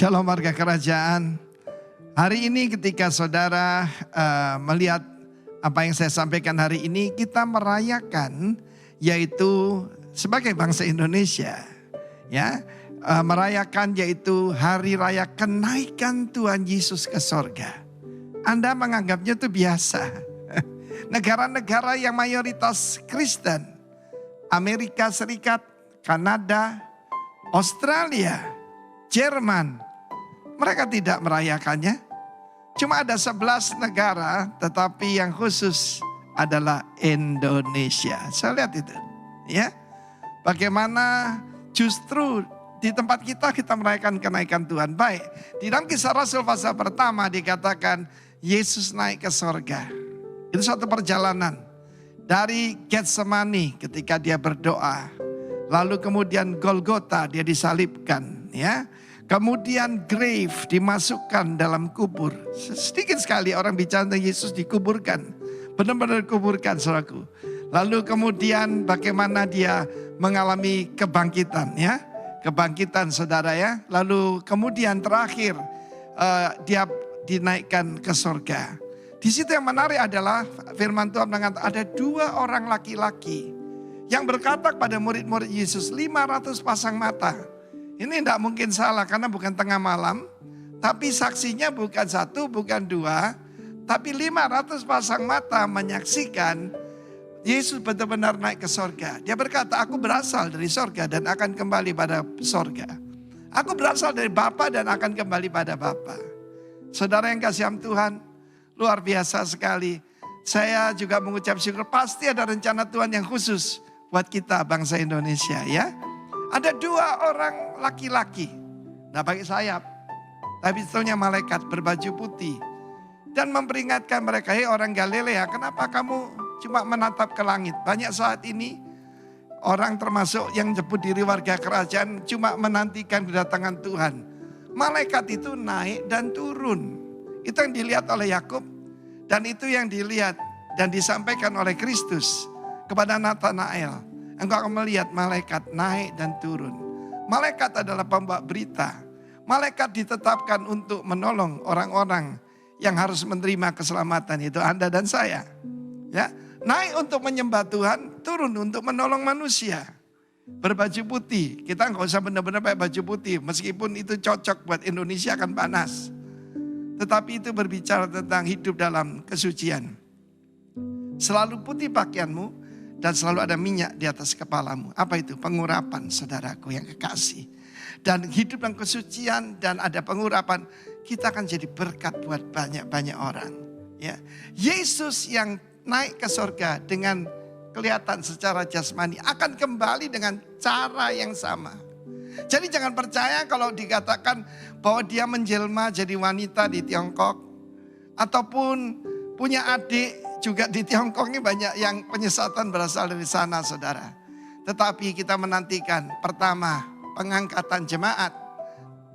Shalom warga kerajaan. Hari ini ketika saudara melihat apa yang saya sampaikan hari ini, kita merayakan yaitu sebagai bangsa Indonesia, ya, merayakan yaitu hari raya kenaikan Tuhan Yesus ke sorga. Anda menganggapnya itu biasa. Negara-negara yang mayoritas Kristen, Amerika Serikat, Kanada, Australia, Jerman, mereka tidak merayakannya. Cuma ada 11 negara, tetapi yang khusus adalah Indonesia. Saya lihat itu, ya. Bagaimana justru di tempat kita merayakan kenaikan Tuhan. Baik, di dalam Kisah Rasul pasal pertama dikatakan Yesus naik ke sorga. Itu suatu perjalanan dari Getsemani ketika dia berdoa. Lalu kemudian Golgota, dia disalibkan, ya. Kemudian grave, dimasukkan dalam kubur. Sedikit sekali orang bicara tentang Yesus dikuburkan. Benar-benar dikuburkan, saudaraku. Lalu kemudian bagaimana dia mengalami kebangkitan, ya. Kebangkitan, saudara, ya. Lalu kemudian terakhir dia dinaikkan ke surga. Di situ yang menarik adalah firman Tuhan mengatakan ada 2 orang laki-laki yang berkata kepada murid-murid Yesus, 500 pasang mata. Ini tidak mungkin salah karena bukan tengah malam. Tapi saksinya bukan 1, bukan 2. Tapi 500 pasang mata menyaksikan Yesus benar-benar naik ke sorga. Dia berkata, aku berasal dari sorga dan akan kembali pada sorga. Aku berasal dari Bapa dan akan kembali pada Bapa. Saudara yang kasih Tuhan, luar biasa sekali. Saya juga mengucap syukur, pasti ada rencana Tuhan yang khusus buat kita bangsa Indonesia, ya. Ada 2 orang laki-laki, nah pakai sayap, tapi sebetulnya malaikat berbaju putih. Dan memperingatkan mereka, hei orang Galilea, kenapa kamu cuma menatap ke langit? Banyak saat ini orang termasuk yang nyebut diri warga kerajaan cuma menantikan kedatangan Tuhan. Malaikat itu naik dan turun. Itu yang dilihat oleh Yakub dan itu yang dilihat dan disampaikan oleh Kristus kepada Nathanael. Engkau akan melihat malaikat naik dan turun. Malaikat adalah pembawa berita. Malaikat ditetapkan untuk menolong orang-orang yang harus menerima keselamatan, itu Anda dan saya. Ya, naik untuk menyembah Tuhan, turun untuk menolong manusia. Berbaju putih, kita nggak usah benar-benar pakai baju putih, meskipun itu cocok buat Indonesia akan panas. Tetapi itu berbicara tentang hidup dalam kesucian. Selalu putih pakaianmu dan selalu ada minyak di atas kepalamu. Apa itu? Pengurapan, saudaraku yang kekasih. Dan hidup dalam kesucian dan ada pengurapan, kita akan jadi berkat buat banyak-banyak orang. Ya, Yesus yang naik ke surga dengan kelihatan secara jasmani akan kembali dengan cara yang sama. Jadi jangan percaya kalau dikatakan bahwa dia menjelma jadi wanita di Tiongkok. Ataupun punya adik juga di Tiongkok, ini banyak yang penyesatan berasal dari sana, saudara. Tetapi kita menantikan pertama pengangkatan jemaat.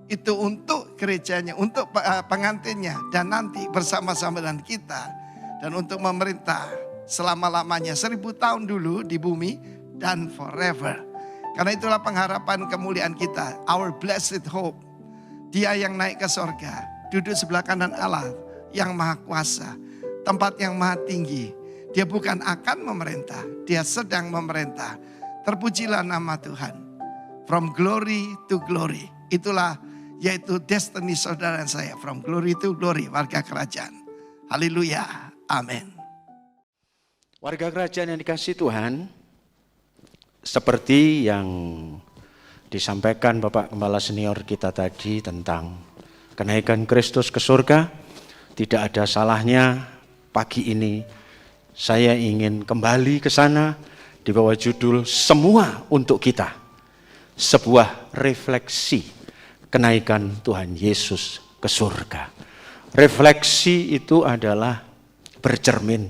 Itu untuk gerejanya, untuk pengantinnya. Dan nanti bersama-sama dengan kita. Dan untuk memerintah selama-lamanya 1000 tahun dulu di bumi dan forever. Karena itulah pengharapan kemuliaan kita. Our blessed hope. Dia yang naik ke sorga. Duduk sebelah kanan Allah yang maha kuasa. Tempat yang maha tinggi. Dia bukan akan memerintah. Dia sedang memerintah. Terpujilah nama Tuhan. From glory to glory. Itulah yaitu destiny saudara dan saya. From glory to glory. Warga kerajaan. Haleluya. Amin. Warga kerajaan yang dikasih Tuhan. Seperti yang disampaikan Bapak Gembala Senior kita tadi tentang kenaikan Kristus ke surga. Tidak ada salahnya pagi ini saya ingin kembali ke sana di bawah judul Semua Untuk Kita. Sebuah refleksi kenaikan Tuhan Yesus ke surga. Refleksi itu adalah bercermin,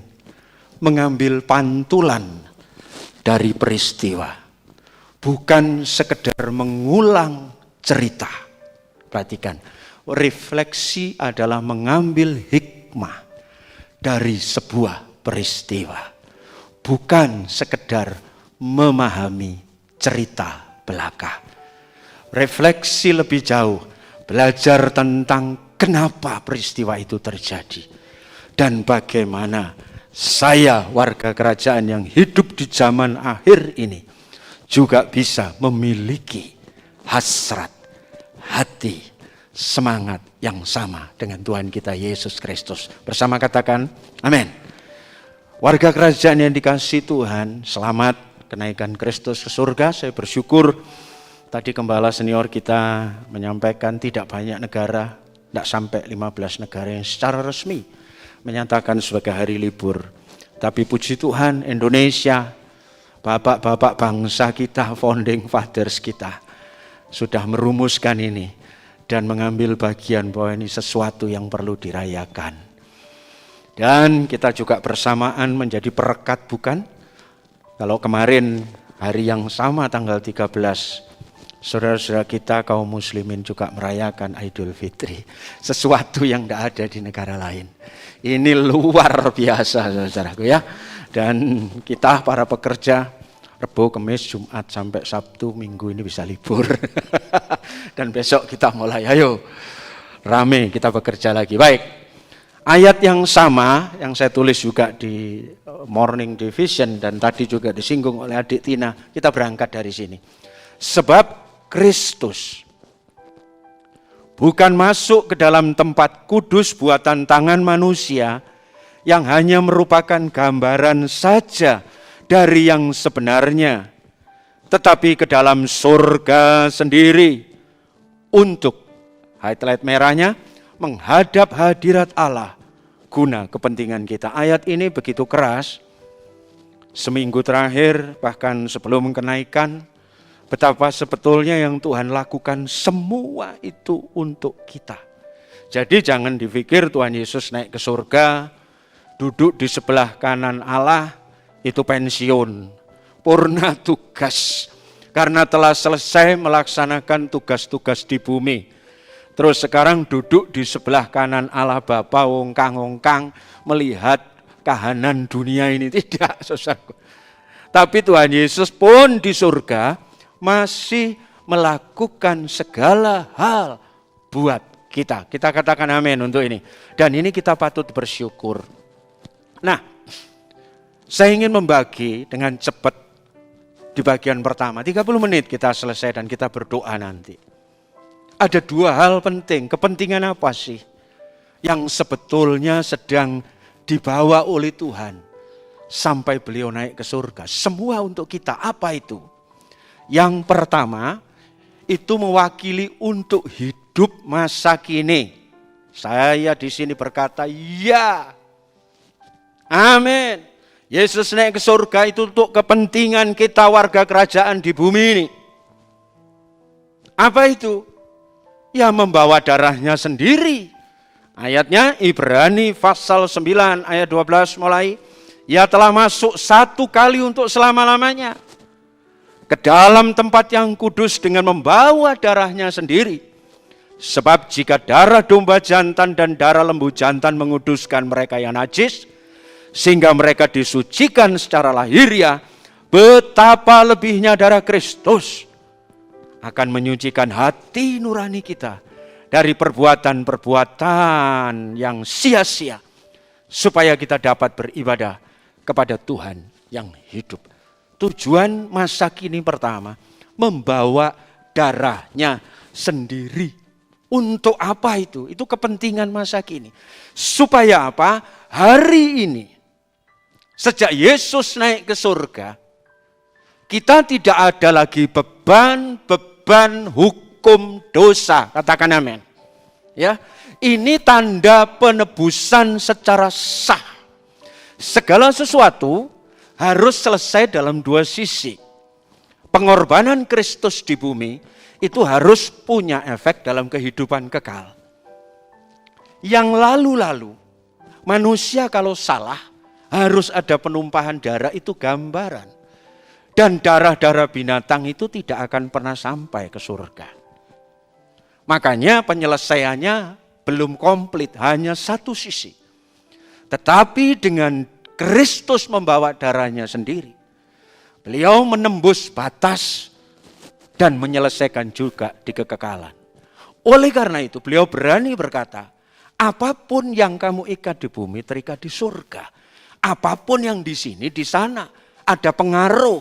mengambil pantulan dari peristiwa. Bukan sekedar mengulang cerita. Perhatikan, refleksi adalah mengambil hikmah dari sebuah peristiwa. Bukan sekedar memahami cerita belaka. Refleksi lebih jauh, belajar tentang kenapa peristiwa itu terjadi dan bagaimana saya warga kerajaan yang hidup di zaman akhir ini juga bisa memiliki hasrat, hati, semangat yang sama dengan Tuhan kita Yesus Kristus. Bersama katakan amin. Warga kerajaan yang dikasihi Tuhan, selamat kenaikan Kristus ke surga. Saya bersyukur tadi gembala senior kita menyampaikan tidak banyak negara, tidak sampai 15 negara yang secara resmi menyatakan sebagai hari libur. Tapi puji Tuhan Indonesia, bapak-bapak bangsa kita, founding fathers kita sudah merumuskan ini dan mengambil bagian bahwa ini sesuatu yang perlu dirayakan. Dan kita juga bersamaan menjadi perekat, bukan? Kalau kemarin hari yang sama tanggal 13, saudara-saudara kita kaum muslimin juga merayakan Idul Fitri. Sesuatu yang tidak ada di negara lain. Ini luar biasa saudaraku ya. Dan kita para pekerja, Rebo, Kamis, Jumat sampai Sabtu, Minggu ini bisa libur. Dan besok kita mulai, ayo rame kita bekerja lagi. Baik. Ayat yang sama yang saya tulis juga di Morning Division dan tadi juga disinggung oleh adik Tina, kita berangkat dari sini. Sebab Kristus bukan masuk ke dalam tempat kudus buatan tangan manusia yang hanya merupakan gambaran saja dari yang sebenarnya, tetapi ke dalam surga sendiri untuk, highlight merahnya, menghadap hadirat Allah guna kepentingan kita. Ayat ini begitu keras. Seminggu terakhir bahkan sebelum kenaikan, betapa sebetulnya yang Tuhan lakukan semua itu untuk kita. Jadi jangan dipikir Tuhan Yesus naik ke surga, duduk di sebelah kanan Allah, itu pensiun, purna tugas. Karena telah selesai melaksanakan tugas-tugas di bumi. Terus sekarang duduk di sebelah kanan Allah Bapa ongkang-ongkang melihat kahanan dunia ini. Tidak, saudaraku. Tapi Tuhan Yesus pun di surga masih melakukan segala hal buat kita. Kita katakan amin untuk ini. Dan ini kita patut bersyukur. Nah, saya ingin membagi dengan cepat di bagian pertama. 30 menit kita selesai dan kita berdoa nanti. Ada dua hal penting. Kepentingan apa sih yang sebetulnya sedang dibawa oleh Tuhan sampai beliau naik ke surga? Semua untuk kita. Apa itu? Yang pertama, itu mewakili untuk hidup masa kini. Saya di sini berkata, ya. Amin. Yesus naik ke surga itu untuk kepentingan kita warga kerajaan di bumi ini. Apa itu? Ya membawa darahnya sendiri. Ayatnya Ibrani pasal 9 ayat 12 mulai. Ya telah masuk satu kali untuk selama-lamanya ke dalam tempat yang kudus dengan membawa darahnya sendiri. Sebab jika darah domba jantan dan darah lembu jantan menguduskan mereka yang najis, sehingga mereka disucikan secara lahiriah, betapa lebihnya darah Kristus akan menyucikan hati nurani kita dari perbuatan-perbuatan yang sia-sia, supaya kita dapat beribadah kepada Tuhan yang hidup. Tujuan masa kini pertama, membawa darahnya sendiri. Untuk apa itu? Itu kepentingan masa kini. Supaya apa? Hari ini, sejak Yesus naik ke surga, kita tidak ada lagi beban hukum dosa. Katakan amin. Ya, ini tanda penebusan secara sah. Segala sesuatu harus selesai dalam dua sisi. Pengorbanan Kristus di bumi itu harus punya efek dalam kehidupan kekal. Yang lalu-lalu, manusia kalau salah harus ada penumpahan darah, itu gambaran. Dan darah-darah binatang itu tidak akan pernah sampai ke surga. Makanya penyelesaiannya belum komplit, hanya satu sisi. Tetapi dengan Kristus membawa darahnya sendiri, beliau menembus batas dan menyelesaikan juga di kekekalan. Oleh karena itu beliau berani berkata, apapun yang kamu ikat di bumi terikat di surga. Apapun yang di sini, di sana ada pengaruh.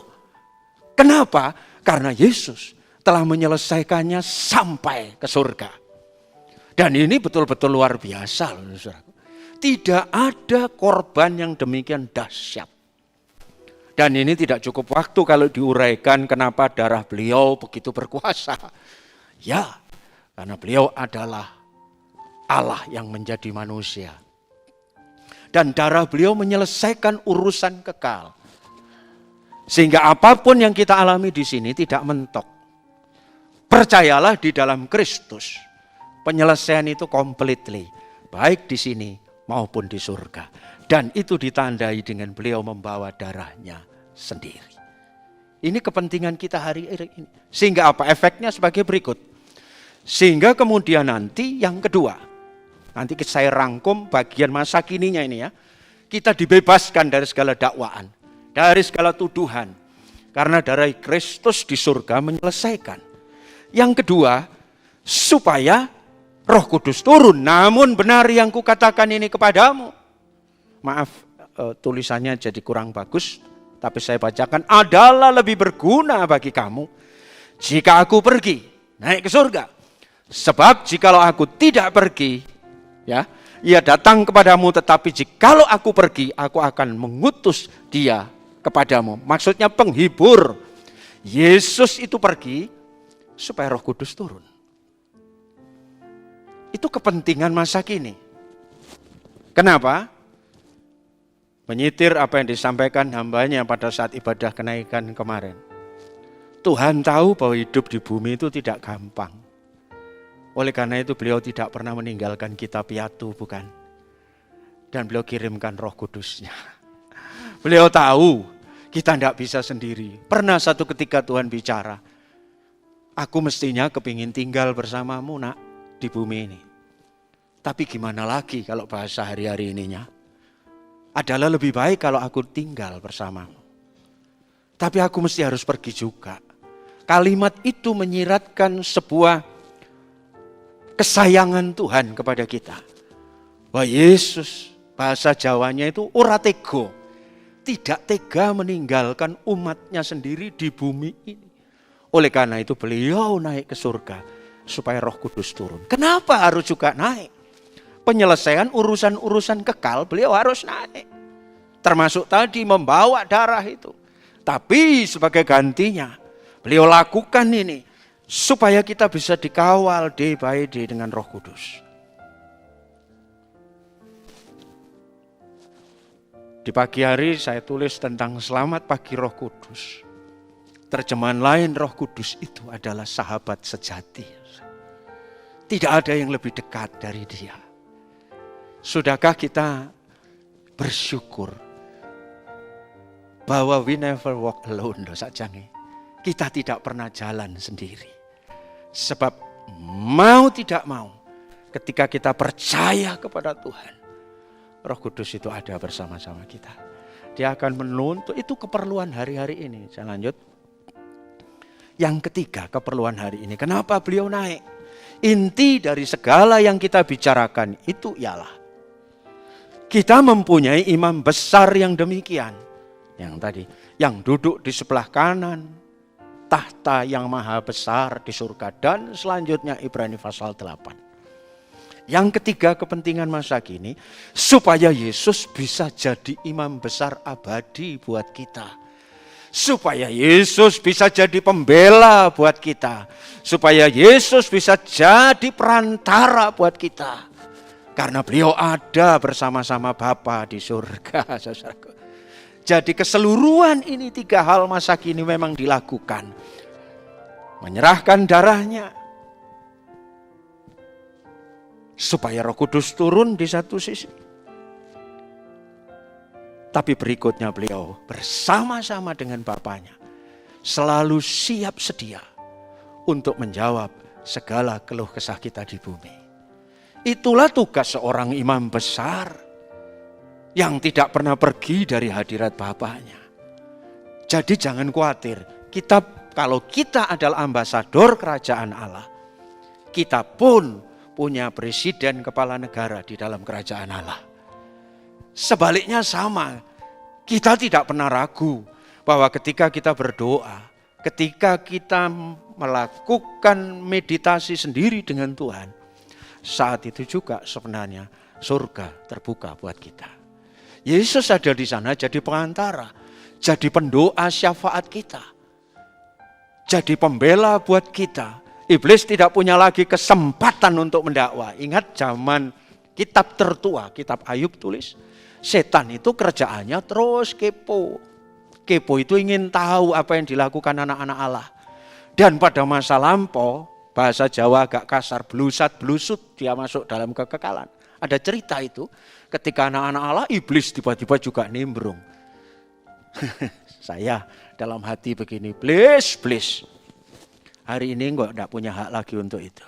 Kenapa? Karena Yesus telah menyelesaikannya sampai ke surga. Dan ini betul-betul luar biasa, saudaraku. Tidak ada korban yang demikian dahsyat. Dan ini tidak cukup waktu kalau diuraikan kenapa darah beliau begitu berkuasa. Ya, karena beliau adalah Allah yang menjadi manusia. Dan darah beliau menyelesaikan urusan kekal. Sehingga apapun yang kita alami di sini tidak mentok. Percayalah di dalam Kristus. Penyelesaian itu completely. Baik di sini maupun di surga. Dan itu ditandai dengan beliau membawa darahnya sendiri. Ini kepentingan kita hari ini. Sehingga apa efeknya sebagai berikut. Sehingga kemudian nanti yang kedua. Nanti saya rangkum bagian masa kininya ini ya. Kita dibebaskan dari segala dakwaan. Dari segala tuduhan. Karena darah Kristus di surga menyelesaikan. Yang kedua, supaya Roh Kudus turun. Namun benar yang kukatakan ini kepadamu. Maaf, tulisannya jadi kurang bagus. Tapi saya bacakan, adalah lebih berguna bagi kamu. Jika aku pergi, naik ke surga. Sebab jikalau aku tidak pergi, ya, ia datang kepadamu. Tetapi jikalau aku pergi, aku akan mengutus dia kepadamu. Maksudnya penghibur. Yesus itu pergi supaya Roh Kudus turun. Itu kepentingan masa kini. Kenapa? Menyitir apa yang disampaikan hambanya pada saat ibadah kenaikan kemarin. Tuhan tahu bahwa hidup di bumi itu tidak gampang. Oleh karena itu beliau tidak pernah meninggalkan kita piatu, bukan? Dan beliau kirimkan Roh Kudusnya. Beliau tahu kita tidak bisa sendiri. Pernah satu ketika Tuhan bicara, aku mestinya kepingin tinggal bersamamu nak di bumi ini. Tapi gimana lagi kalau bahasa hari-hari ininya? Adalah lebih baik kalau aku tinggal bersamamu. Tapi aku mesti harus pergi juga. Kalimat itu menyiratkan sebuah kesayangan Tuhan kepada kita. Bahwa Yesus, bahasa Jawanya itu ora tego. Tidak tega meninggalkan umatnya sendiri di bumi ini. Oleh karena itu beliau naik ke surga supaya Roh Kudus turun. Kenapa harus juga naik? Penyelesaian urusan-urusan kekal beliau harus naik. Termasuk tadi membawa darah itu. Tapi sebagai gantinya beliau lakukan ini supaya kita bisa dikawal day by day dengan Roh Kudus. Di pagi hari saya tulis tentang selamat pagi Roh Kudus. Terjemahan lain Roh Kudus itu adalah sahabat sejati. Tidak ada yang lebih dekat dari dia. Sudahkah kita bersyukur bahwa we never walk alone loh sajange. Kita tidak pernah jalan sendiri. Sebab mau tidak mau ketika kita percaya kepada Tuhan, Roh Kudus itu ada bersama-sama kita. Dia akan menuntut, itu keperluan hari-hari ini. Saya lanjut. Yang ketiga, keperluan hari ini. Kenapa beliau naik? Inti dari segala yang kita bicarakan itu ialah kita mempunyai imam besar yang demikian. Yang tadi, yang duduk di sebelah kanan, tahta yang maha besar di surga. Dan selanjutnya Ibrani pasal 8. Yang ketiga kepentingan masa kini, supaya Yesus bisa jadi imam besar abadi buat kita. Supaya Yesus bisa jadi pembela buat kita. Supaya Yesus bisa jadi perantara buat kita. Karena beliau ada bersama-sama Bapa di surga. Saudaraku. Jadi keseluruhan ini 3 hal masa kini memang dilakukan. Menyerahkan darahnya. Supaya Roh Kudus turun di satu sisi. Tapi berikutnya beliau bersama-sama dengan Bapanya. Selalu siap sedia untuk menjawab segala keluh kesah kita di bumi. Itulah tugas seorang imam besar yang tidak pernah pergi dari hadirat Bapanya. Jadi jangan khawatir, kalau kita adalah ambasador kerajaan Allah, kita pun punya presiden kepala negara di dalam kerajaan Allah. Sebaliknya sama, kita tidak pernah ragu bahwa ketika kita berdoa, ketika kita melakukan meditasi sendiri dengan Tuhan, saat itu juga sebenarnya surga terbuka buat kita. Yesus ada di sana jadi pengantara, jadi pendoa syafaat kita, jadi pembela buat kita. Iblis tidak punya lagi kesempatan untuk mendakwa. Ingat zaman kitab tertua, kitab Ayub tulis, setan itu kerjaannya terus kepo. Kepo itu ingin tahu apa yang dilakukan anak-anak Allah. Dan pada masa lampau, bahasa Jawa agak kasar, belusat-belusut dia masuk dalam kekekalan. Ada cerita itu, ketika anak-anak Allah, iblis tiba-tiba juga nimbrung. Saya dalam hati begini, please. Hari ini kok tidak punya hak lagi untuk itu.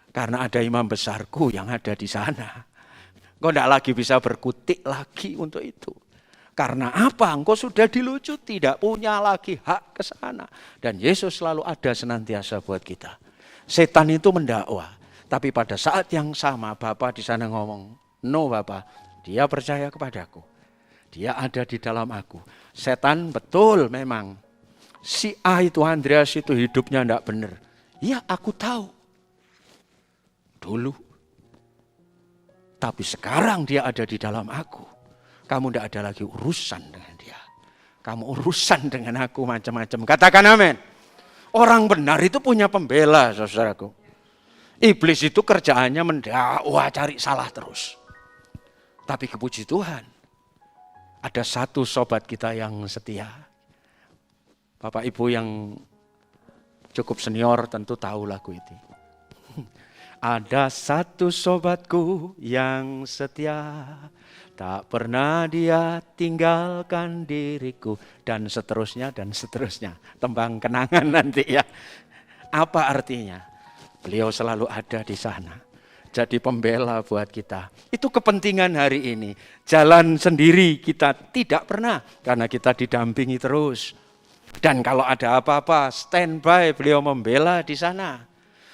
Karena ada imam besarku yang ada di sana. Kok tidak lagi bisa berkutik lagi untuk itu. Karena apa? Engkau sudah dilucut, tidak punya lagi hak ke sana. Dan Yesus selalu ada senantiasa buat kita. Setan itu mendakwa. Tapi pada saat yang sama Bapa di sana ngomong, no Bapa, dia percaya kepadaku. Dia ada di dalam aku. Setan betul memang. Si A itu Andreas itu hidupnya tidak benar. Ya aku tahu. Dulu. Tapi sekarang dia ada di dalam aku. Kamu tidak ada lagi urusan dengan dia. Kamu urusan dengan aku macam-macam. Katakan amin. Orang benar itu punya pembela, saudaraku. Iblis itu kerjaannya mendakwa, cari salah terus. Tapi kepuji Tuhan. Ada satu sobat kita yang setia. Bapak Ibu yang cukup senior tentu tahu lagu itu. Ada satu sobatku yang setia, tak pernah dia tinggalkan diriku, dan seterusnya. Tembang kenangan nanti ya. Apa artinya? Beliau selalu ada di sana. Jadi pembela buat kita. Itu kepentingan hari ini. Jalan sendiri kita tidak pernah, karena kita didampingi terus. Dan kalau ada apa-apa, standby beliau membela di sana.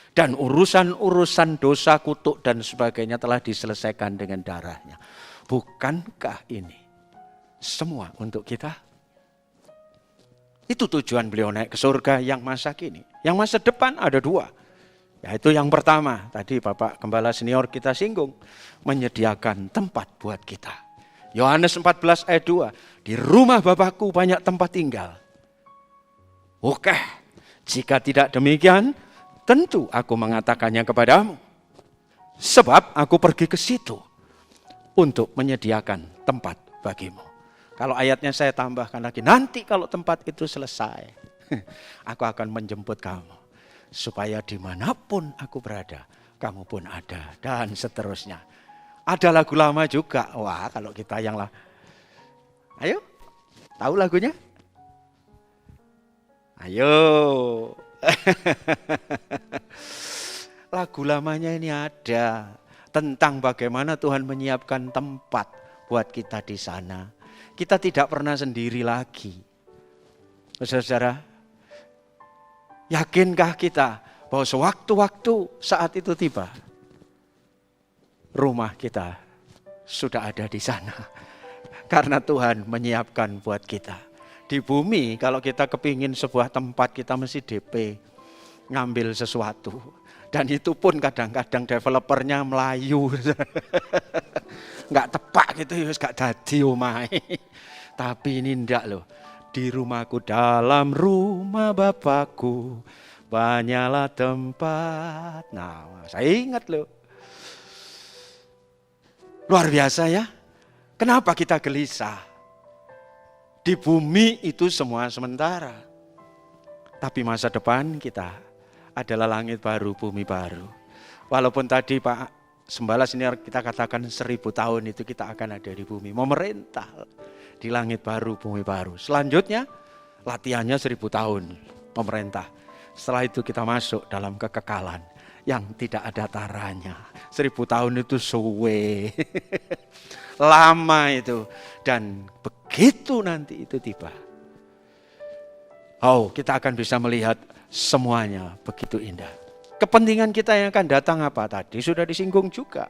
Dan urusan-urusan dosa, kutuk dan sebagainya telah diselesaikan dengan darahnya. Bukankah ini semua untuk kita? Itu tujuan beliau naik ke surga yang masa kini. Yang masa depan ada dua. Yaitu yang pertama, tadi Bapak Gembala Senior kita singgung, menyediakan tempat buat kita. Yohanes 14 ayat 2, di rumah Bapakku banyak tempat tinggal. Oke, jika tidak demikian, tentu aku mengatakannya kepadamu. Sebab aku pergi ke situ untuk menyediakan tempat bagimu. Kalau ayatnya saya tambahkan lagi, nanti kalau tempat itu selesai, aku akan menjemput kamu. Supaya dimanapun aku berada, kamu pun ada, dan seterusnya. Ada lagu lama juga, wah kalau kita yang lah. Ayo, tahu lagunya? Ayo. Lagu lamanya ini ada tentang bagaimana Tuhan menyiapkan tempat buat kita di sana. Kita tidak pernah sendiri lagi. Saudara, yakinkah kita bahwa sewaktu-waktu saat itu tiba, rumah kita sudah ada di sana. Karena Tuhan menyiapkan buat kita. Di bumi kalau kita kepingin sebuah tempat kita mesti DP, ngambil sesuatu. Dan itu pun kadang-kadang developernya Melayu. Nggak tepak gitu, nggak dadi omahe. Tapi ini ndak loh. Di rumahku, dalam rumah Bapakku, banyaklah tempat. Nah, saya ingat loh. Luar biasa ya. Kenapa kita gelisah? Di bumi itu semua sementara. Tapi masa depan kita adalah langit baru, bumi baru. Walaupun tadi Pak Sembala Senior kita katakan 1000 tahun itu kita akan ada di bumi. Memerintah di langit baru, bumi baru. Selanjutnya latihannya 1000 tahun pemerintah. Setelah itu kita masuk dalam kekekalan yang tidak ada taranya. 1000 tahun itu suwe. Lama itu. Dan begitu nanti itu tiba. Oh, kita akan bisa melihat semuanya begitu indah. Kepentingan kita yang akan datang apa tadi sudah disinggung juga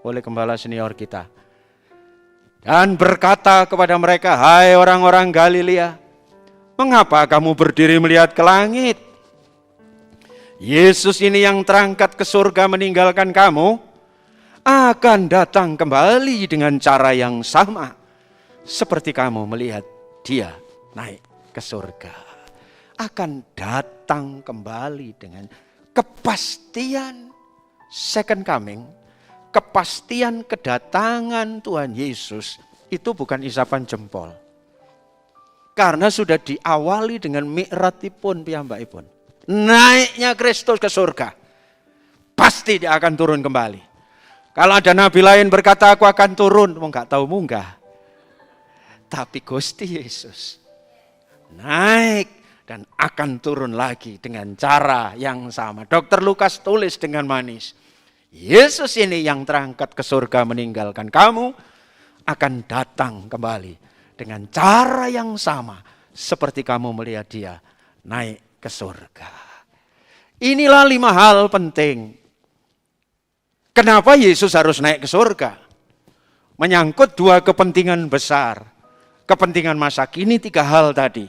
oleh gembala senior kita. Dan berkata kepada mereka, hai orang-orang Galilea, mengapa kamu berdiri melihat ke langit? Yesus ini yang terangkat ke surga meninggalkan kamu, akan datang kembali dengan cara yang sama, seperti kamu melihat dia naik ke surga. Akan datang kembali dengan kepastian second coming, kepastian kedatangan Tuhan Yesus itu bukan isapan jempol. Karena sudah diawali dengan mi'ratipun piyambakipun. Naiknya Kristus ke surga. Pasti dia akan turun kembali. Kalau ada nabi lain berkata aku akan turun, mau nggak tahu munggah. Tapi Gusti Yesus naik dan akan turun lagi dengan cara yang sama. Dr. Lukas tulis dengan manis. Yesus ini yang terangkat ke surga meninggalkan kamu akan datang kembali dengan cara yang sama seperti kamu melihat dia naik ke surga. Inilah 5 hal penting. Kenapa Yesus harus naik ke surga? Menyangkut 2 kepentingan besar. Kepentingan masa kini 3 hal tadi.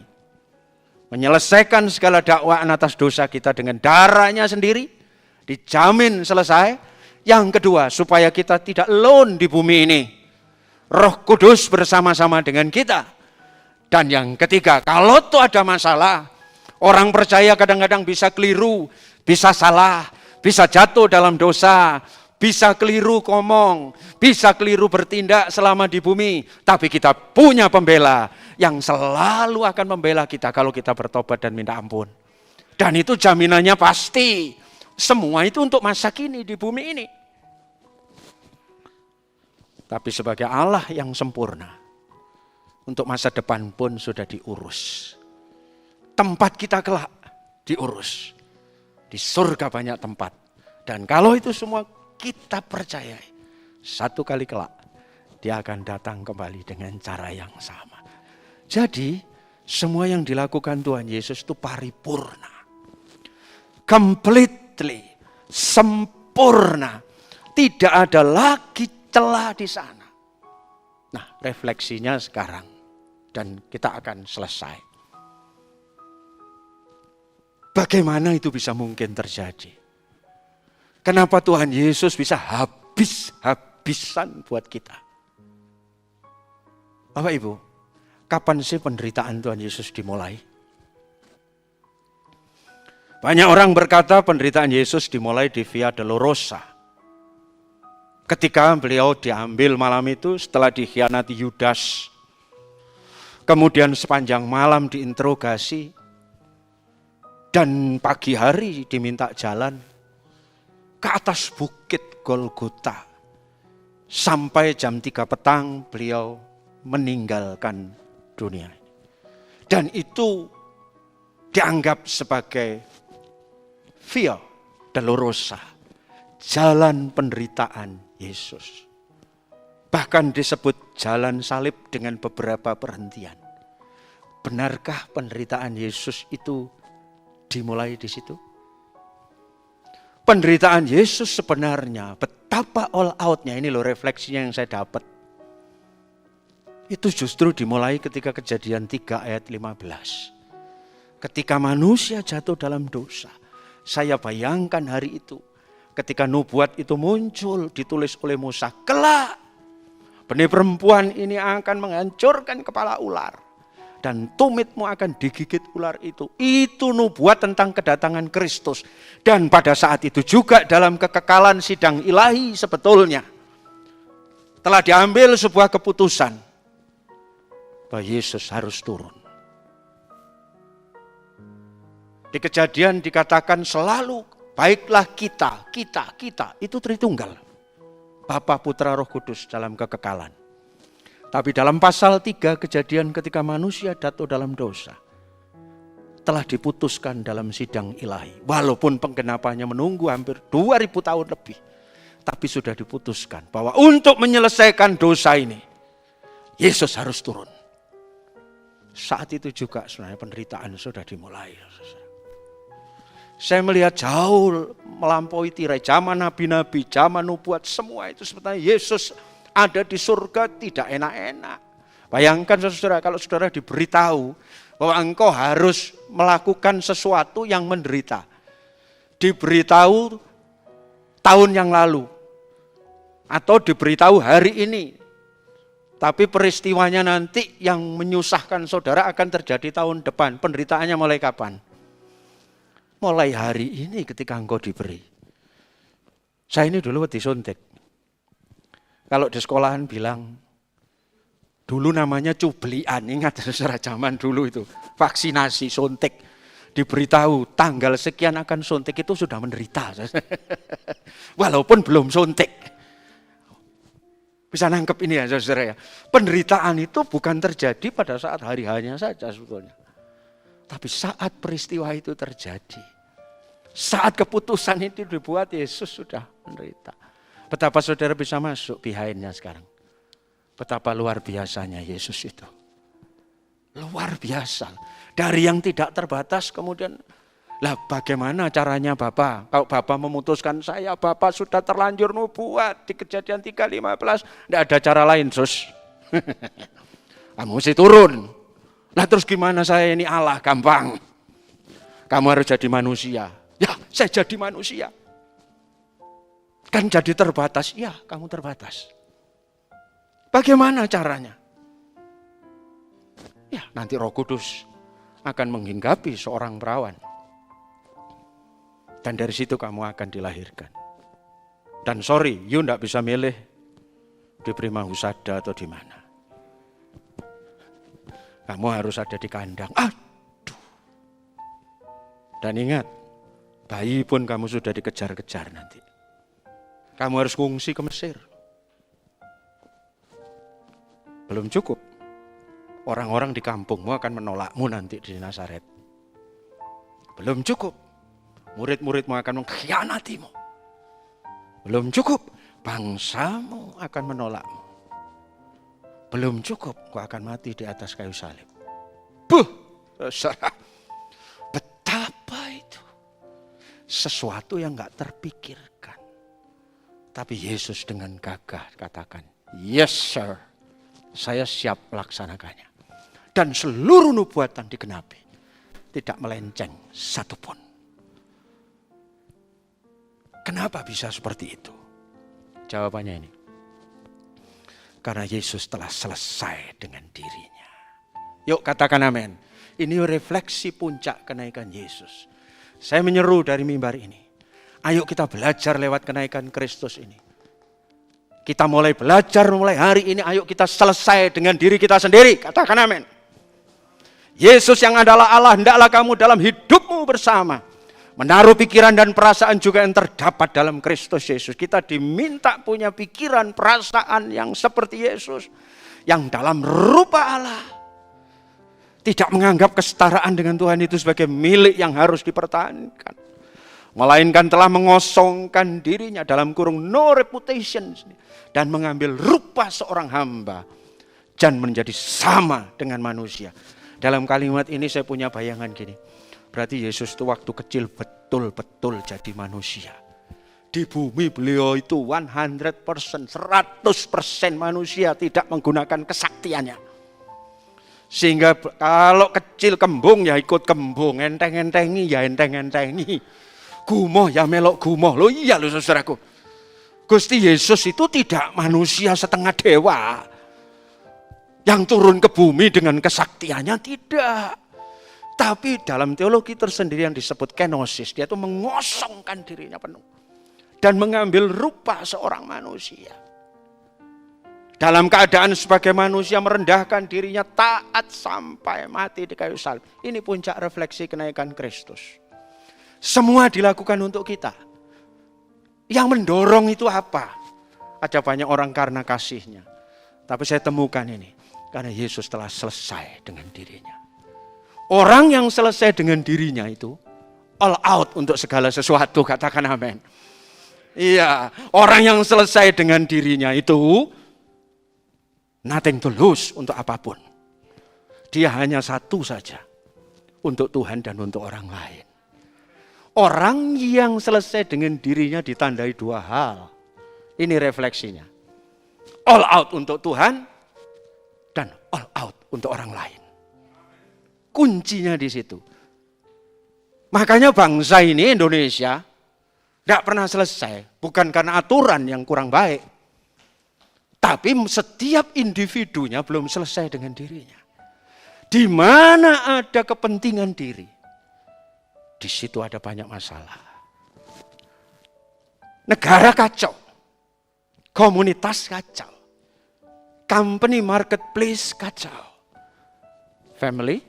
Menyelesaikan segala dakwaan atas dosa kita dengan darahnya sendiri. Dijamin selesai. Yang kedua, supaya kita tidak alone di bumi ini. Roh Kudus bersama-sama dengan kita. Dan yang ketiga, kalau tuh ada masalah, orang percaya kadang-kadang bisa keliru, bisa salah, bisa jatuh dalam dosa, bisa keliru ngomong, bisa keliru bertindak selama di bumi. Tapi kita punya pembela yang selalu akan membela kita kalau kita bertobat dan minta ampun. Dan itu jaminannya pasti. Semua itu untuk masa kini di bumi ini. Tapi sebagai Allah yang sempurna, untuk masa depan pun sudah diurus. Tempat kita kelak diurus. Di surga banyak tempat. Dan kalau itu semua kita percayai, satu kali kelak dia akan datang kembali dengan cara yang sama. Jadi semua yang dilakukan Tuhan Yesus itu paripurna. Completely, sempurna. Tidak ada lagi celah di sana. Nah, refleksinya sekarang. Dan kita akan selesai. Bagaimana itu bisa mungkin terjadi? Kenapa Tuhan Yesus bisa habis-habisan buat kita? Bapak Ibu, kapan sih penderitaan Tuhan Yesus dimulai? Banyak orang berkata penderitaan Yesus dimulai di Via Dolorosa. Ketika beliau diambil malam itu setelah dikhianati Yudas. Kemudian sepanjang malam diinterogasi. Dan pagi hari diminta jalan ke atas bukit Golgota. Sampai jam 3 petang beliau meninggalkan dunia. Dan itu dianggap sebagai Via Dolorosa, jalan penderitaan Yesus. Bahkan disebut jalan salib dengan beberapa perhentian. Benarkah penderitaan Yesus itu dimulai di situ? Penderitaan Yesus sebenarnya betapa all out-nya, ini loh refleksinya yang saya dapat. Itu justru dimulai ketika Kejadian 3 ayat 15. Ketika manusia jatuh dalam dosa. Saya bayangkan hari itu ketika nubuat itu muncul ditulis oleh Musa. Kelak benih perempuan ini akan menghancurkan kepala ular. Dan tumitmu akan digigit ular itu. Itu nubuat tentang kedatangan Kristus. Dan pada saat itu juga dalam kekekalan sidang ilahi sebetulnya. Telah diambil sebuah keputusan. Bahwa Yesus harus turun. Di Kejadian dikatakan selalu baiklah kita. Itu Tritunggal. Bapa, Putra, Roh Kudus dalam kekekalan. Tapi dalam pasal 3 Kejadian ketika manusia jatuh dalam dosa. Telah diputuskan dalam sidang ilahi. Walaupun penggenapannya menunggu hampir 2000 tahun lebih. Tapi sudah diputuskan bahwa untuk menyelesaikan dosa ini. Yesus harus turun. Saat itu juga sebenarnya penderitaan sudah dimulai. Saya melihat jauh melampaui tirai. Zaman nabi-nabi, zaman nubuat, semua itu sebenarnya Yesus ada di surga tidak enak-enak. Bayangkan saudara, kalau saudara diberitahu bahwa engkau harus melakukan sesuatu yang menderita. Diberitahu tahun yang lalu. Atau diberitahu hari ini. Tapi peristiwanya nanti yang menyusahkan saudara akan terjadi tahun depan. Penderitaannya mulai kapan? Mulai hari ini ketika engkau diberi. Saya ini dulu disuntik. Kalau di sekolahan bilang, dulu namanya cublian, ingat saudara zaman dulu itu. Vaksinasi, suntik. Diberitahu tanggal sekian akan suntik itu sudah menderita. Walaupun belum suntik. Bisa nangkep ini ya saudara ya. Penderitaan itu bukan terjadi pada saat hari-harinya saja sebetulnya. Tapi saat peristiwa itu terjadi. Saat keputusan itu dibuat, Yesus sudah menderita. Betapa saudara bisa masuk behind-nya sekarang. Betapa luar biasanya Yesus itu. Luar biasa. Dari yang tidak terbatas kemudian, lah bagaimana caranya Bapak? Kalau Bapak memutuskan saya, Bapak sudah terlanjur nubuat di Kejadian 3:15. Tidak ada cara lain, Sus. Kamu mesti turun. Lah terus gimana saya ini Allah? Gampang. Kamu harus jadi manusia. Ya, saya jadi manusia. Kan jadi terbatas. Ya, kamu terbatas. Bagaimana caranya? Ya, nanti Roh Kudus akan menghinggapi seorang perawan. Dan dari situ kamu akan dilahirkan. Dan sorry, you tidak bisa milih di Prima Husada atau di mana. Kamu harus ada di kandang. Aduh. Dan ingat, bayi pun kamu sudah dikejar-kejar nanti. Kamu harus ngungsi ke Mesir. Belum cukup. Orang-orang di kampungmu akan menolakmu nanti di Nazaret. Belum cukup. Murid-muridmu akan mengkhianatimu. Belum cukup. Bangsamu akan menolakmu. Belum cukup. Kau akan mati di atas kayu salib. Betapa itu. Sesuatu yang gak terpikirkan. Tapi Yesus dengan gagah katakan, yes sir, saya siap melaksanakannya. Dan seluruh nubuatan digenapi. Tidak melenceng satupun. Kenapa bisa seperti itu? Jawabannya ini. Karena Yesus telah selesai dengan dirinya. Yuk katakan amin. Ini refleksi puncak kenaikan Yesus. Saya menyeru dari mimbar ini. Ayo kita belajar lewat kenaikan Kristus ini. Kita mulai belajar mulai hari ini. Ayo kita selesai dengan diri kita sendiri. Katakan amin. Yesus yang adalah Allah, hendaklah kamu dalam hidupmu bersama. Menaruh pikiran dan perasaan juga yang terdapat dalam Kristus Yesus. Kita diminta punya pikiran, perasaan yang seperti Yesus. Yang dalam rupa Allah. Tidak menganggap kesetaraan dengan Tuhan itu sebagai milik yang harus dipertahankan. Melainkan telah mengosongkan dirinya dalam kurung no reputation. Dan mengambil rupa seorang hamba. Dan menjadi sama dengan manusia. Dalam kalimat ini saya punya bayangan gini. Berarti Yesus itu waktu kecil betul-betul jadi manusia. Di bumi beliau itu 100%, 100% manusia, tidak menggunakan kesaktiannya. Sehingga kalau kecil kembung ya ikut kembung, enteng-entengi ya enteng-entengi. Gumoh ya melok gumoh. Loh iya loh saudaraku. Gusti Yesus itu tidak manusia setengah dewa. Yang turun ke bumi dengan kesaktiannya, tidak. Tapi dalam teologi tersendiri yang disebut kenosis, dia itu mengosongkan dirinya penuh. Dan mengambil rupa seorang manusia. Dalam keadaan sebagai manusia merendahkan dirinya taat sampai mati di kayu salib. Ini puncak refleksi kenaikan Kristus. Semua dilakukan untuk kita. Yang mendorong itu apa? Ada banyak orang karena kasihnya. Tapi saya temukan ini. Karena Yesus telah selesai dengan dirinya. Orang yang selesai dengan dirinya itu all out untuk segala sesuatu, katakan amin. Iya, orang yang selesai dengan dirinya itu nothing to lose untuk apapun. Dia hanya satu saja, untuk Tuhan dan untuk orang lain. Orang yang selesai dengan dirinya ditandai dua hal. Ini refleksinya. All out untuk Tuhan dan all out untuk orang lain. Kuncinya di situ. Makanya bangsa ini Indonesia tidak pernah selesai. Bukan karena aturan yang kurang baik. Tapi setiap individunya belum selesai dengan dirinya. Di mana ada kepentingan diri, di situ ada banyak masalah. Negara kacau, komunitas kacau, company marketplace kacau, family,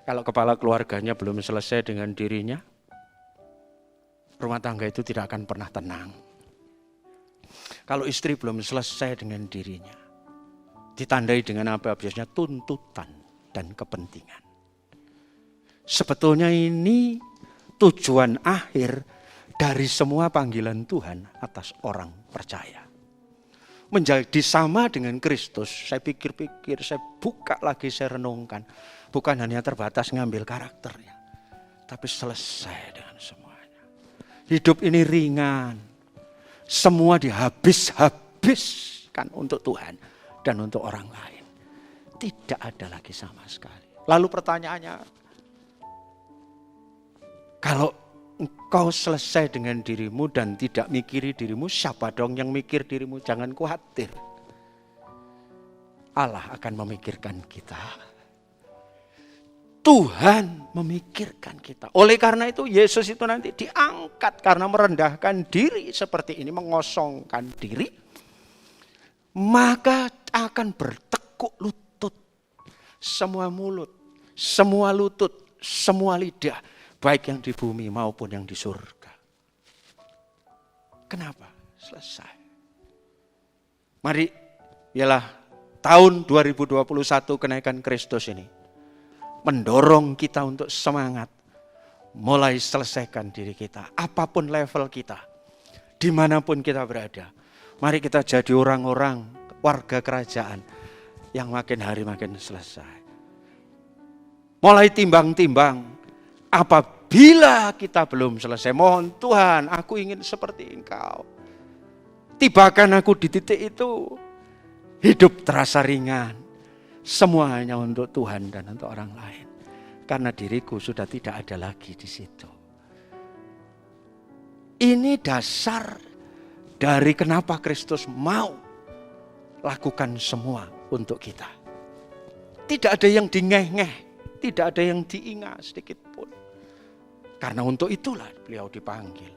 kalau kepala keluarganya belum selesai dengan dirinya, rumah tangga itu tidak akan pernah tenang. Kalau istri belum selesai dengan dirinya, ditandai dengan apa? Biasanya tuntutan dan kepentingan. Sebetulnya ini tujuan akhir dari semua panggilan Tuhan atas orang percaya. Menjadi sama dengan Kristus, saya pikir-pikir, saya buka lagi, saya renungkan. Bukan hanya terbatas ngambil karakternya, tapi selesai dengan semuanya. Hidup ini ringan. Semua dihabis-habiskan untuk Tuhan dan untuk orang lain. Tidak ada lagi sama sekali. Lalu pertanyaannya, kalau engkau selesai dengan dirimu dan tidak mikiri dirimu, siapa dong yang mikir dirimu? Jangan khawatir. Allah akan memikirkan kita. Tuhan memikirkan kita. Oleh karena itu Yesus itu nanti diangkat karena merendahkan diri seperti ini, mengosongkan diri. Maka akan bertekuk lutut. Semua mulut, semua lutut, semua lidah. Baik yang di bumi maupun yang di surga. Kenapa? Selesai. Mari, ialah tahun 2021 kenaikan Kristus ini mendorong kita untuk semangat. Mulai selesaikan diri kita. Apapun level kita. Dimanapun kita berada. Mari kita jadi orang-orang warga kerajaan yang makin hari makin selesai. Mulai timbang-timbang. Apabila kita belum selesai. Mohon Tuhan, aku ingin seperti Engkau. Tibakan aku di titik itu. Hidup terasa ringan. Semua hanya untuk Tuhan dan untuk orang lain. Karena diriku sudah tidak ada lagi di situ. Ini dasar dari kenapa Kristus mau lakukan semua untuk kita. Tidak ada yang dingeh-ngeh, tidak ada yang diingat sedikit pun. Karena untuk itulah beliau dipanggil.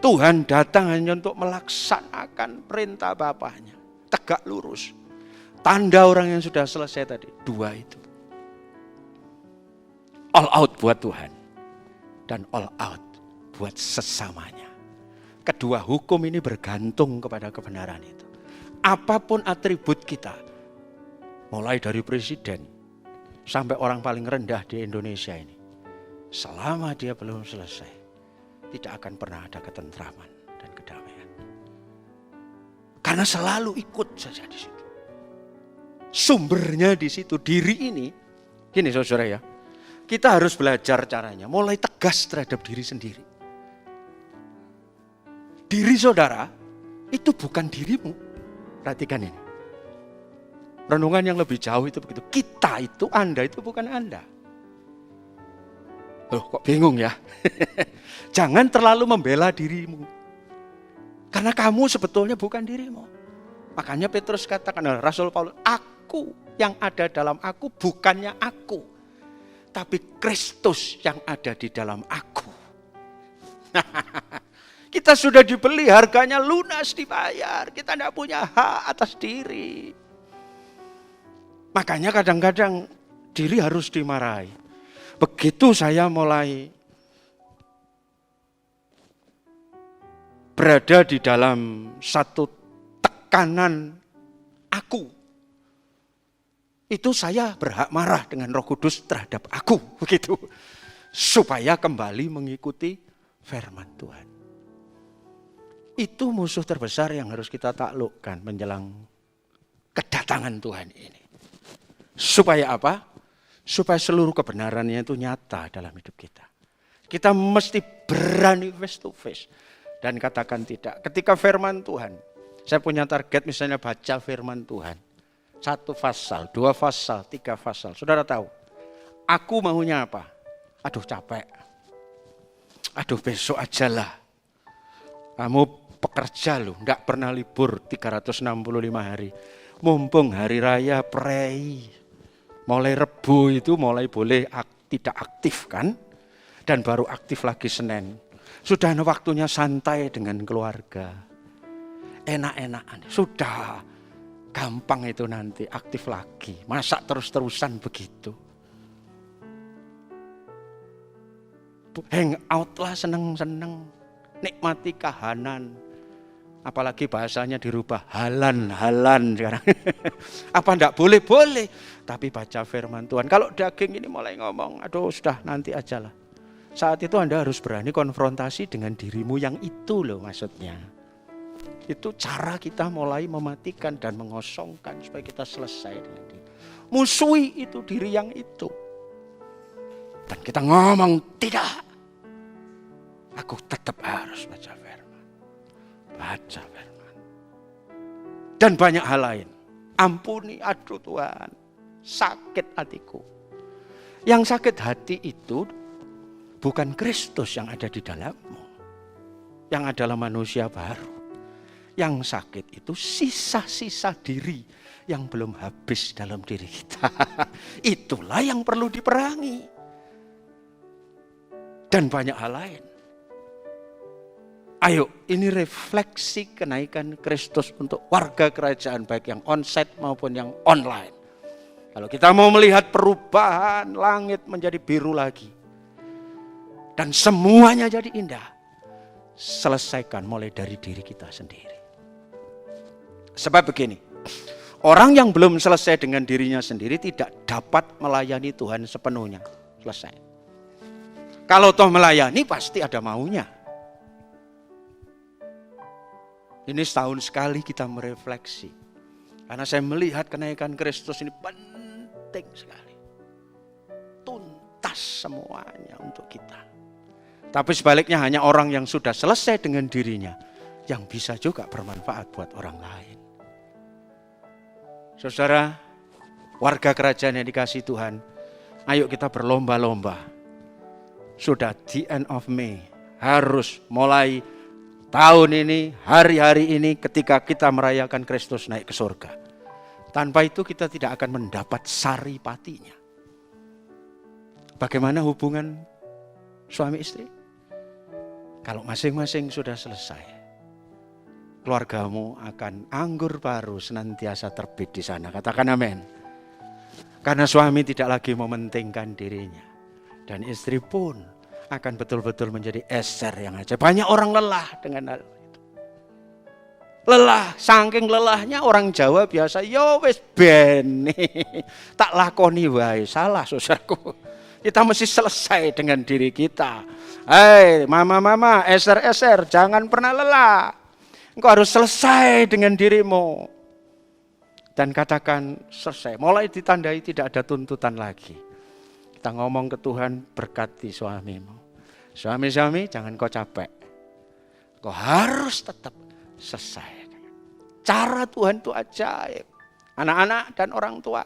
Tuhan datang hanya untuk melaksanakan perintah Bapaknya. Tegak lurus. Tanda orang yang sudah selesai tadi, dua itu. All out buat Tuhan. Dan all out buat sesamanya. Kedua hukum ini bergantung kepada kebenaran itu. Apapun atribut kita, mulai dari presiden, sampai orang paling rendah di Indonesia ini. Selama dia belum selesai, tidak akan pernah ada ketentraman dan kedamaian. Karena selalu ikut saja di situ. Sumbernya di situ, diri ini. Gini saudara ya, kita harus belajar caranya, mulai tegas terhadap diri sendiri. Diri saudara, itu bukan dirimu. Perhatikan ini. Renungan yang lebih jauh itu begitu. Kita itu, Anda itu bukan Anda. Loh kok bingung ya? Jangan terlalu membela dirimu. Karena kamu sebetulnya bukan dirimu. Makanya Petrus katakan, Rasul Paulus, aku yang ada dalam aku bukannya aku. Tapi Kristus yang ada di dalam aku. Kita sudah dibeli, harganya lunas dibayar. Kita tidak punya hak atas diri. Makanya kadang-kadang diri harus dimarahi. Begitu saya mulai berada di dalam satu tekanan aku, itu saya berhak marah dengan Roh Kudus terhadap aku, begitu, supaya kembali mengikuti firman Tuhan. Itu musuh terbesar yang harus kita taklukkan menjelang kedatangan Tuhan ini. Supaya apa? Supaya seluruh kebenarannya itu nyata dalam hidup kita. Kita mesti berani face to face dan katakan tidak. Ketika firman Tuhan, saya punya target misalnya baca firman Tuhan. 1 pasal, 2 pasal, 3 pasal. Saudara tahu, aku maunya apa? Aduh capek. Aduh besok aja lah. Kamu pekerja loh, enggak pernah libur 365 hari. Mumpung hari raya prei. Mulai Rebo itu mulai boleh tidak aktif kan? Dan baru aktif lagi Senin. Sudah waktunya santai dengan keluarga. Enak-enakan. Sudah gampang itu nanti aktif lagi. Masa terus-terusan begitu? Hang out lah seneng-seneng. Nikmati kahanan. Apalagi bahasanya dirubah halan-halan sekarang. Apa enggak boleh? Boleh. Tapi baca firman Tuhan. Kalau daging ini mulai ngomong, aduh sudah nanti aja lah. Saat itu Anda harus berani konfrontasi dengan dirimu yang itu loh maksudnya. Itu cara kita mulai mematikan dan mengosongkan supaya kita selesai dengan diri. Musuhi itu diri yang itu. Dan kita ngomong tidak. Aku tetap harus baca firman. Baca firman. Dan banyak hal lain. Ampuni, aduh Tuhan. Sakit hatiku. Yang sakit hati itu bukan Kristus yang ada di dalammu. Yang adalah manusia baru. Yang sakit itu sisa-sisa diri yang belum habis dalam diri kita. Itulah yang perlu diperangi. Dan banyak hal lain. Ayo, ini refleksi kenaikan Kristus untuk warga kerajaan baik yang onsite maupun yang online. Kalau kita mau melihat perubahan langit menjadi biru lagi. Dan semuanya jadi indah. Selesaikan mulai dari diri kita sendiri. Sebab begini, orang yang belum selesai dengan dirinya sendiri tidak dapat melayani Tuhan sepenuhnya. Selesai. Kalau toh melayani pasti ada maunya. Ini setahun sekali kita merefleksi. Karena saya melihat kenaikan Kristus ini penting sekali. Tuntas semuanya untuk kita. Tapi sebaliknya hanya orang yang sudah selesai dengan dirinya yang bisa juga bermanfaat buat orang lain. Saudara, warga kerajaan yang dikasihi Tuhan, ayo kita berlomba-lomba. Sudah the end of May, harus mulai tahun ini, hari-hari ini ketika kita merayakan Kristus naik ke surga. Tanpa itu kita tidak akan mendapat saripatinya. Bagaimana hubungan suami istri? Kalau masing-masing sudah selesai, keluargamu akan anggur baru senantiasa terbit di sana. Katakan amin. Karena suami tidak lagi mementingkan dirinya. Dan istri pun akan betul-betul menjadi Ester yang aja. Banyak orang lelah dengan hal itu. Lelah, saking lelahnya orang Jawa biasa, yo wis ben, tak lakoni wae. Salah saudaraku. Kita mesti selesai dengan diri kita. Hei mama-mama, eser-eser, jangan pernah lelah. Engkau harus selesai dengan dirimu. Dan katakan selesai. Mulai ditandai tidak ada tuntutan lagi. Kita ngomong ke Tuhan, berkati suamimu. Suami-suami jangan kau capek. Kau harus tetap selesai. Cara Tuhan itu ajaib. Anak-anak dan orang tua,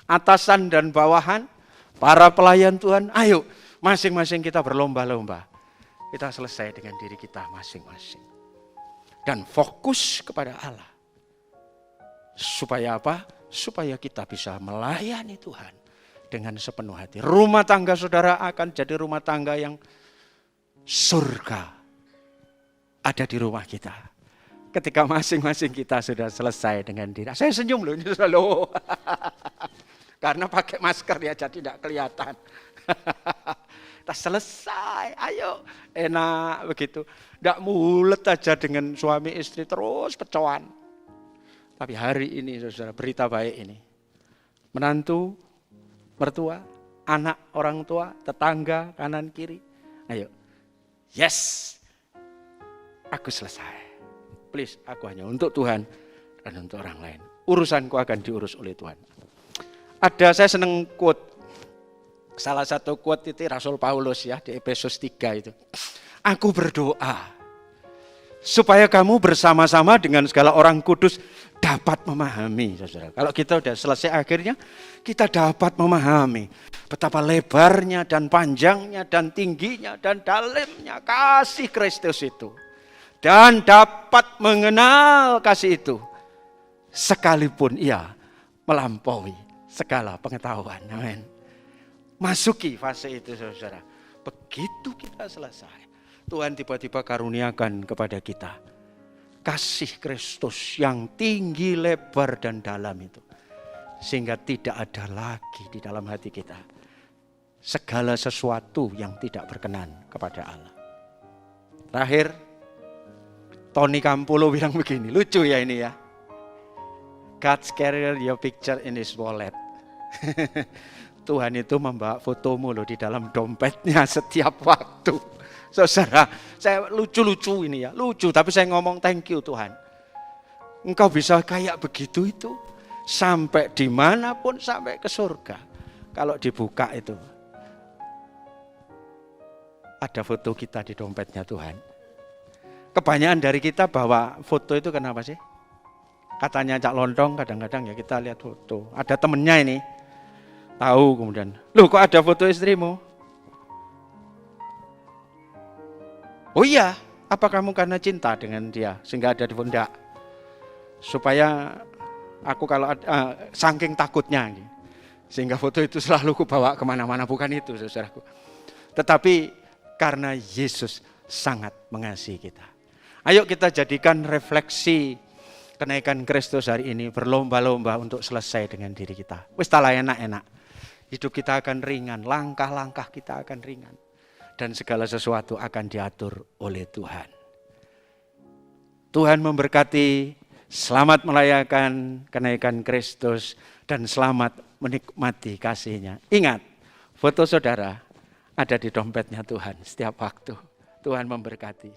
atasan dan bawahan, para pelayan Tuhan, ayo masing-masing kita berlomba-lomba. Kita selesai dengan diri kita masing-masing. Dan fokus kepada Allah. Supaya apa? Supaya kita bisa melayani Tuhan dengan sepenuh hati. Rumah tangga saudara akan jadi rumah tangga yang surga ada di rumah kita. Ketika masing-masing kita sudah selesai dengan diri. Saya senyum loh ini selalu. Karena pakai masker ya jadi tidak kelihatan. Kita selesai, ayo enak begitu. Tidak mulet aja dengan suami istri terus pecoan. Tapi hari ini saudara berita baik ini. Menantu, mertua, anak orang tua, tetangga, kanan kiri. Ayo, yes, aku selesai. Please, aku hanya untuk Tuhan dan untuk orang lain. Urusanku akan diurus oleh Tuhan. Saya senang quote Salah satu quote itu Rasul Paulus ya di Efesus 3 itu. Aku berdoa supaya kamu bersama-sama dengan segala orang kudus dapat memahami, saudara. Kalau kita udah selesai akhirnya, kita dapat memahami betapa lebarnya dan panjangnya dan tingginya dan dalamnya kasih Kristus itu. Dan dapat mengenal kasih itu sekalipun ia melampaui segala pengetahuan. Amin. Masuki fase itu, saudara. Begitu kita selesai, Tuhan tiba-tiba karuniakan kepada kita kasih Kristus yang tinggi, lebar, dan dalam itu. Sehingga tidak ada lagi di dalam hati kita segala sesuatu yang tidak berkenan kepada Allah. Terakhir, Tony Campulo bilang begini, lucu ya ini ya. God's carry your picture in his wallet. Tuhan itu membawa fotomu loh di dalam dompetnya setiap waktu. Saudara, saya lucu-lucu ini ya, lucu. Tapi saya ngomong thank you Tuhan. Engkau bisa kayak begitu itu. Sampai dimanapun, sampai ke surga. Kalau dibuka itu, ada foto kita di dompetnya Tuhan. Kebanyakan dari kita bawa foto itu kenapa sih? Katanya Cak Lontong kadang-kadang ya kita lihat foto. Ada temennya ini. Tahu kemudian, loh kok ada foto istrimu? Oh iya, apa kamu karena cinta dengan dia sehingga ada di pundak? Supaya aku kalau saking takutnya, sehingga foto itu selalu kubawa kemana-mana, bukan itu saudaraku. Tetapi karena Yesus sangat mengasihi kita. Ayo kita jadikan refleksi kenaikan Kristus hari ini berlomba-lomba untuk selesai dengan diri kita. Wis tak enak-enak. Hidup kita akan ringan, langkah-langkah kita akan ringan. Dan segala sesuatu akan diatur oleh Tuhan. Tuhan memberkati, selamat merayakan kenaikan Kristus, dan selamat menikmati kasih-Nya. Ingat, foto saudara ada di dompetnya Tuhan setiap waktu. Tuhan memberkati.